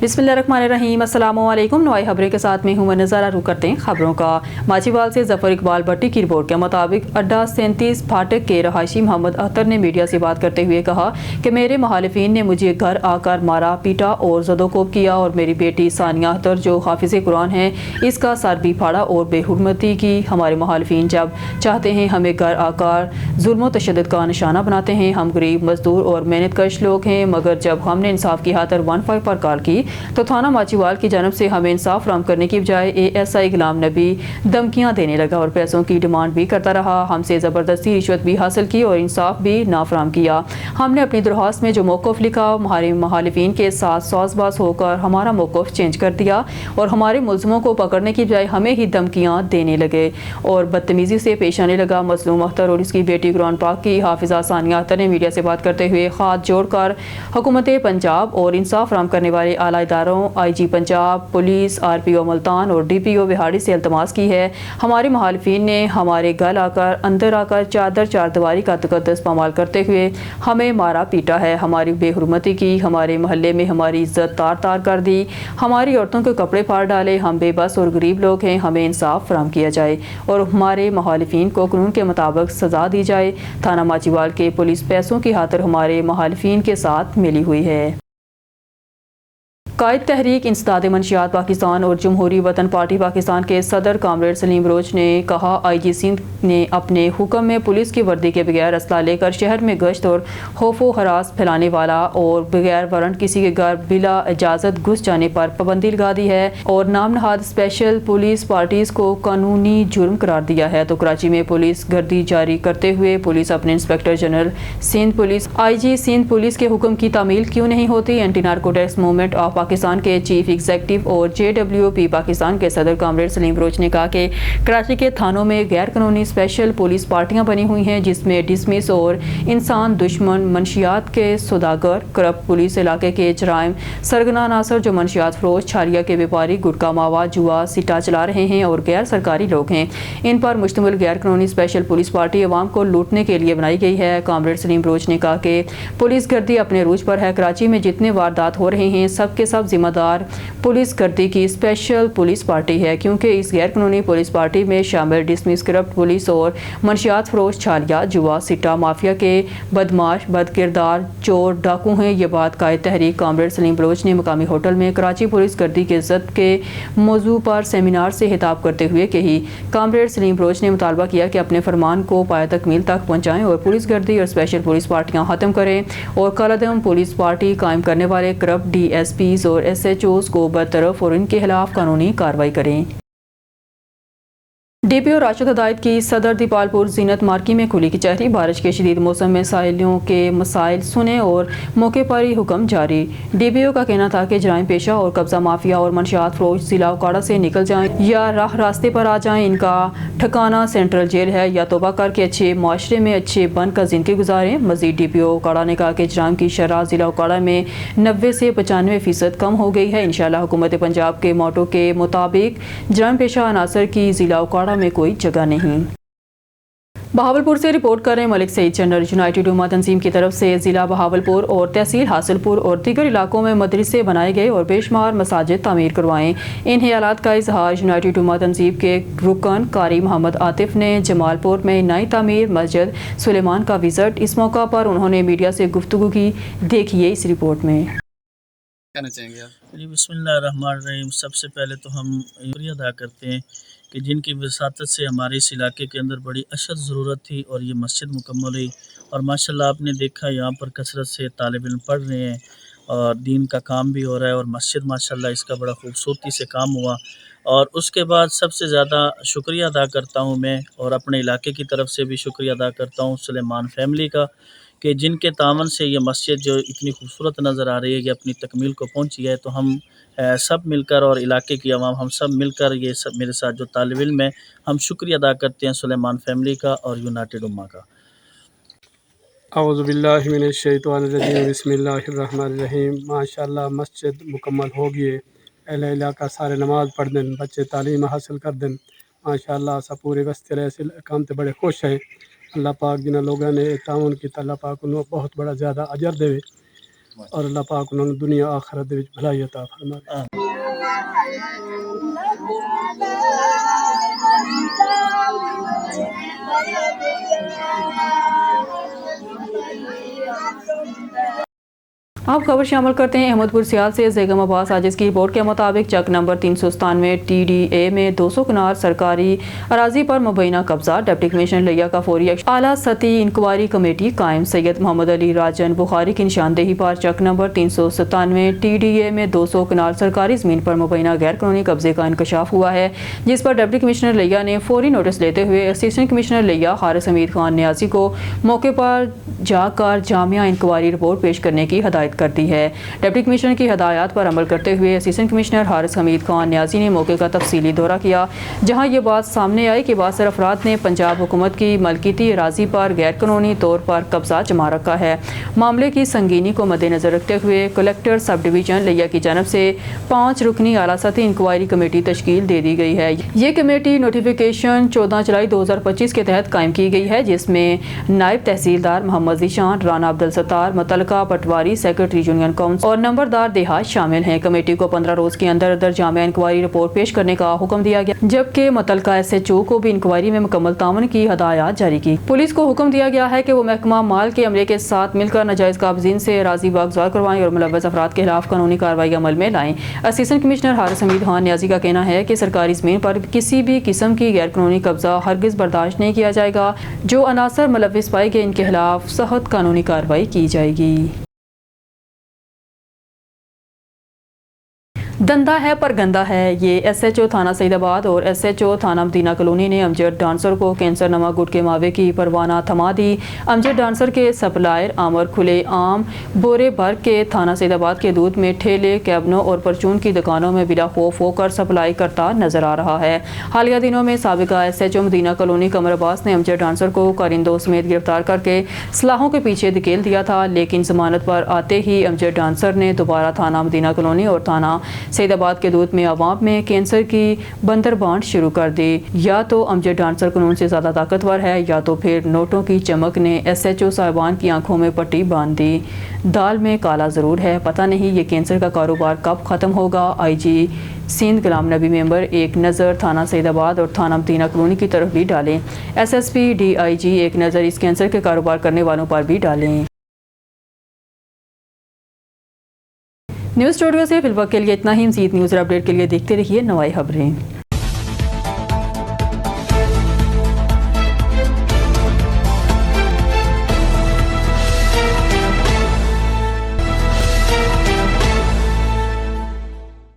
बिस्मिल्लाहिर्रहमानिर्रहीम। अस्सलाम वालेकुम। नई खबरें के साथ में हूं मैं नज़ारा रुख करते हैं खबरों का। माचीवाल से जफर इकबाल भट्टी की रिपोर्ट के मुताबिक अड्डा 37 फाटक के रहायशी मोहम्मद अख्तर ने मीडिया से बात करते हुए कहा कि मेरे मुखालिफिन ने मुझे घर आकर मारा पीटा और ज़दोकोब किया और मेरी बेटी सानिया अख्तर जो हाफिज़ कुरान है इसका सर भी फाड़ा और बेहुरमती की। हमारे मुखालिफिन जब चाहते हैं हमें घर आकर जुल्म तशद्दुद का निशाना बनाते हैं। हम गरीब मजदूर और मेहनत कश लोग हैं, मगर जब हमने इंसाफ की खातिर 15 पर कॉल की तो थाना माचीवाल की जानब से हमें इंसाफ फराहम करने की बजाय ASI गुलाम नबी धमकियां देने लगा और पैसों की डिमांड भी करता रहा। हमसे ज़बरदस्ती रिश्वत भी हासिल की और इंसाफ भी ना फराहम किया। हमने अपनी दरख्वास्त में जो मौक़िफ़ लिखा हमारे मुखालिफिन के साथ सौसबाज होकर हमारा मौक़िफ़ चेंज कर दिया और हमारे मुल्ज़िमों को पकड़ने की बजाय हमें ही धमकियाँ देने लगे और बदतमीज़ी से पेश आने लगा। मज़लूम अख्तर और उसकी बेटी कुरान पाक की हाफिज़ा सानिया अख्तर ने मीडिया से बात करते हुए हाथ जोड़कर हुकूमत पंजाब और इंसाफ फराहम करने वाले आला इदारों IG Punjab, police, RPO Multan और DPO बिहाड़ी से इल्तमास की है। हमारे मुखालिफिन ने हमारे घर आकर अंदर आकर चादर चारदीवारी का तकद्दुस पामाल करते हुए हमें मारा पीटा है, हमारी बेहुरमती की, हमारे महल्ले में हमारी इज्जत तार तार कर दी, हमारी औरतों के कपड़े फाड़ डाले। हम बेबस और गरीब लोग हैं, हमें इंसाफ फराहम किया जाए और हमारे मुखालिफिन को कानून के मुताबिक सज़ा दी जाए। थाना माचीवाल के पुलिस पैसों की खातिर हमारे मुखालिफिन के साथ मिली हुई है। कायद तहरीक इंसदाद मंशियात पाकिस्तान और जमहूरी वतन पार्टी पाकिस्तान के सदर कामरेड सलीम बलोच ने कहा IG सिंध ने अपने हुक्म में पुलिस की वर्दी के बगैर असला लेकर शहर में गश्त और खौफो हरास फैलाने वाला और बगैर वारंट किसी के घर बिला इजाज़त घुस जाने पर पाबंदी लगा दी है और नाम नहाद स्पेशल पुलिस पार्टीज को कानूनी जुर्म करार दिया है। तो कराची में पुलिस गर्दी जारी करते हुए पुलिस अपने inspector general Sindh police IG Sindh police के हुक्म की तामील क्यों नहीं होती। Anti narcotics movement of Pakistan के चीफ एग्जीक्यूटिव और JWP पाकिस्तान के सदर कामरेड सलीम बलोच ने कहा कि कराची के थानों में गैर कानूनी स्पेशल पुलिस पार्टियां बनी हुई हैं जिसमें डिसमिस और इंसान दुश्मन मंशियात के सौदागर करप्ट पुलिस इलाके के जराइम सरगना नासर जो मंशियात फरोश छारिया के व्यापारी गुटका मावा जुआ सिटा चला रहे हैं और गैर सरकारी लोग हैं, इन पर मुश्तमिल गैर कानूनी स्पेशल पुलिस पार्टी अवाम को लूटने के लिए बनाई गई है। कामरेड सलीम बलोच ने कहा कि पुलिस गर्दी अपने रूज पर है। कराची में जितने वारदात हो रहे हैं सबके सब जिम्मेदार पुलिस गर्दी की स्पेशल पुलिस पार्टी है, क्योंकि इस गैर कानूनी पुलिस पार्टी में शामिल डिसमिस करप्ट पुलिस और मंशियात फरोश छालिया जुआ सिटा माफिया के बदमाश बदकिरदार चोर डाकू हैं। ये बात कायद तहरीक कामरेड सलीम बलोच ने मकामी होटल में कराची पुलिस गर्दी की इज्जत के मौजू पर सेमिनार से खिताब करते हुए कही। कामरेड सलीम बलोच ने मुतालबा किया कि अपने फरमान को पाया तकमील तक पहुँचाएँ और पुलिस गर्दी और स्पेशल पुलिस पार्टियाँ ख़त्म करें और कालादम पुलिस पार्टी कायम करने वाले करप्ट DSPs और SHOs को बरतरफ और इनके खिलाफ कानूनी कार्रवाई करें। DPO राशिद हदायत की सदर दीपालपुर जीनत मार्की में खुली कचहरी। बारिश के शदीद मौसम में साहिलियों के मसाइल सुने और मौके पर ही हुक्म जारी। DPO का कहना था कि जराइम पेशा और कब्जा माफिया और मंशियात फरोश जिला उकाड़ा से निकल जाएं या रास्ते पर आ जाएं। इनका ठिकाना सेंट्रल जेल है या तौबा करके अच्छे माशरे में अच्छे बन कर जिंदगी गुजारें। मजीद DPO उकाड़ा ने कहा कि जराइम की शरह जिला उकाड़ा में 90 से 95% कम हो गई है। इंशाअल्लाह हुकूमत पंजाब के मोटो के मुताबिक जराइम पेशा अनासर की जिला उकाड़ा में कोई जगह नहीं। बहावलपुर से रिपोर्ट कर रहे मलिक सईद जनरल यूनाइटेड उम्मा तंजीम की तरफ से जिला बहावलपुर और तहसील हासिलपुर और दीगर इलाकों में मदरसे बनाए गए और बेशुमार मसाजिद तामीर करवाएं। इन ख्यालात का इजहार यूनाइटेड उम्मा तंजीम के रुकन कारी मोहम्मद आतिफ ने जमालपुर में नई तामीर मस्जिद सुलेमान का विजिट। इस मौका पर उन्होंने मीडिया से गुफ्तगू की। देखिए इस रिपोर्ट में। कहना चाहेंगे आप? जी बिस्मिल्लाहिर्रहमानिर्रहीम। सबसे पहले तो हम शुक्रिया अदा करते हैं कि जिनकी वसातत से हमारे इस इलाके के अंदर बड़ी अशद ज़रूरत थी और ये मस्जिद मुकम्मल हुई और माशाल्लाह आपने देखा यहाँ पर कसरत से तालिब इल्म पढ़ रहे हैं और दीन का काम भी हो रहा है और मस्जिद माशाल्लाह इसका बड़ा खूबसूरती से काम हुआ। और उसके बाद सबसे ज़्यादा शुक्रिया अदा करता हूँ मैं और अपने इलाके की तरफ से भी शुक्रिया अदा करता हूँ सुलेमान फैमिली का कि जिनके तावन से ये मस्जिद जो इतनी खूबसूरत नज़र आ रही है कि अपनी तकमील को पहुंची है। तो हम सब मिलकर और इलाके की आवाम हम सब मिलकर ये सब मेरे साथ जो तालिब इल्म है हम शुक्रिया अदा करते हैं सुलेमान फैमिली का और यूनाइटेड उम्मा का। औज़ु बिल्लाहि मिनश शैतानिर बिस्मिल्लाहिर्रहमानिर्रहीम। माशाअल्लाह मस्जिद मुकम्मल हो गई है। अहले इलाका सारे नमाज़ पढ़ दें, बच्चे तालीम हासिल कर दें। माशाअल्लाह सब पूरे वस्ते रहे काम तो बड़े खुश हैं। अल्लाह पाक जिन लोगों ने ताउन की अल्लाह पाक उन्हें बहुत बड़ा ज़्यादा अजर देवे। اور اللہ پاک انہوں نے دنیا آخرت دے وچ بھلائی عطا فرمائے. آپ خبر شامل کرتے ہیں احمد پور سیال سے. بیگم عباس عاجز کی رپورٹ کے مطابق چک نمبر 397 TDA میں 200 کنال سرکاری اراضی پر مبینہ قبضہ. ڈپٹی کمشنر لیا کا فوری ایکشن. اعلیٰ سطحی انکوائری کمیٹی قائم. سید محمد علی راجن بخاری کی نشاندہی پر چک نمبر 397 TDA میں 200 کنال سرکاری زمین پر مبینہ غیر قانونی قبضے کا انکشاف ہوا ہے، جس پر ڈپٹی کمشنر لیا نے فوری نوٹس لیتے ہوئے اسسٹنٹ کمشنر لیا حارث حمید خان نیازی کو موقع پر جا کر جامعہ انکوائری رپورٹ پیش کرنے کی ہدایت کرتی ہے. ڈپٹی کمشنر کی ہدایات پر عمل کرتے ہوئے اسسٹنٹ کمشنر حارث حمید خان نیازی نے موقع کا تفصیلی دورہ کیا، جہاں یہ بات سامنے آئی کہ بعض افراد نے پنجاب حکومت کی ملکیتی اراضی پر غیر قانونی طور پر قبضہ جما رکھا ہے. معاملے کی سنگینی کو مد نظر رکھتے ہوئے کلکٹر سب ڈویژن لیا کی جانب سے 5 رکنی اعلیٰ سطحی انکوائری کمیٹی تشکیل دے دی گئی ہے. یہ کمیٹی نوٹیفیکیشن 14 جولائی 2025 کے تحت قائم کی گئی ہے، جس میں نائب تحصیلدار محمد ذیشان، رانا عبدالستار، متعلقہ پٹواری سیکرٹری یونین کونسل اور نمبردار دیہات شامل ہیں. کمیٹی کو 15 روز کے اندر جامعہ انکوائری رپورٹ پیش کرنے کا حکم دیا گیا، جبکہ متعلقہ SHO کو بھی انکوائری میں مکمل تعاون کی ہدایات جاری کی. پولیس کو حکم دیا گیا ہے کہ وہ محکمہ مال کے عملے کے ساتھ مل کر ناجائز قابضین سے اراضی واگزار کروائیں اور ملوث افراد کے خلاف قانونی کارروائی عمل میں لائیں. اسسٹنٹ کمشنر حارث حمید خان نیازی کا کہنا ہے کہ سرکاری زمین پر کسی بھی قسم کی غیر قانونی قبضہ ہرگز برداشت نہیں کیا جائے گا. جو عناصر ملوث پائے گئے ان کے خلاف سخت قانونی کارروائی کی جائے گی. دندہ ہے پر گندہ ہے، یہ SHO تھانہ سعید آباد اور SHO تھانہ مدینہ کالونی نے امجد ڈانسر کو کینسر نما گٹکے ماوے کی پروانہ تھما دی. امجد ڈانسر کے سپلائر عامر کھلے عام بورے بھر کے تھانہ سعید آباد کے دودھ میں ٹھیلے، کیبنوں اور پرچون کی دکانوں میں بلا خوف ہو کر سپلائی کرتا نظر آ رہا ہے. حالیہ دنوں میں سابقہ SHO مدینہ کالونی قمر عباس نے امجد ڈانسر کو کارندوں سمیت گرفتار کر کے سلاحوں کے پیچھے دھکیل دیا تھا، لیکن ضمانت پر آتے ہی امجد ڈانسر نے دوبارہ تھانہ مدینہ کالونی اور تھانہ سعید آباد کے دودھ میں عوام میں کینسر کی بندر بانٹ شروع کر دی. یا تو امجد ڈانسر قانون سے زیادہ طاقتور ہے یا تو پھر نوٹوں کی چمک نے SHO صاحبان کی آنکھوں میں پٹی باندھ دی. دال میں کالا ضرور ہے، پتہ نہیں یہ کینسر کا کاروبار کب ختم ہوگا. IG سندھ غلام نبی ممبر ایک نظر تھانہ سعید آباد اور تھانہ مدینہ کالونی کی طرف بھی ڈالیں. SSP DIG ایک نظر اس کینسر کے کاروبار کرنے والوں پر بھی ڈالیں. نیوز اسٹوڈیو سے فی الوقت کے لیے اتنا ہی. مزید نیوز اور اپڈیٹ کے لیے دیکھتے رہیے نوائی خبریں.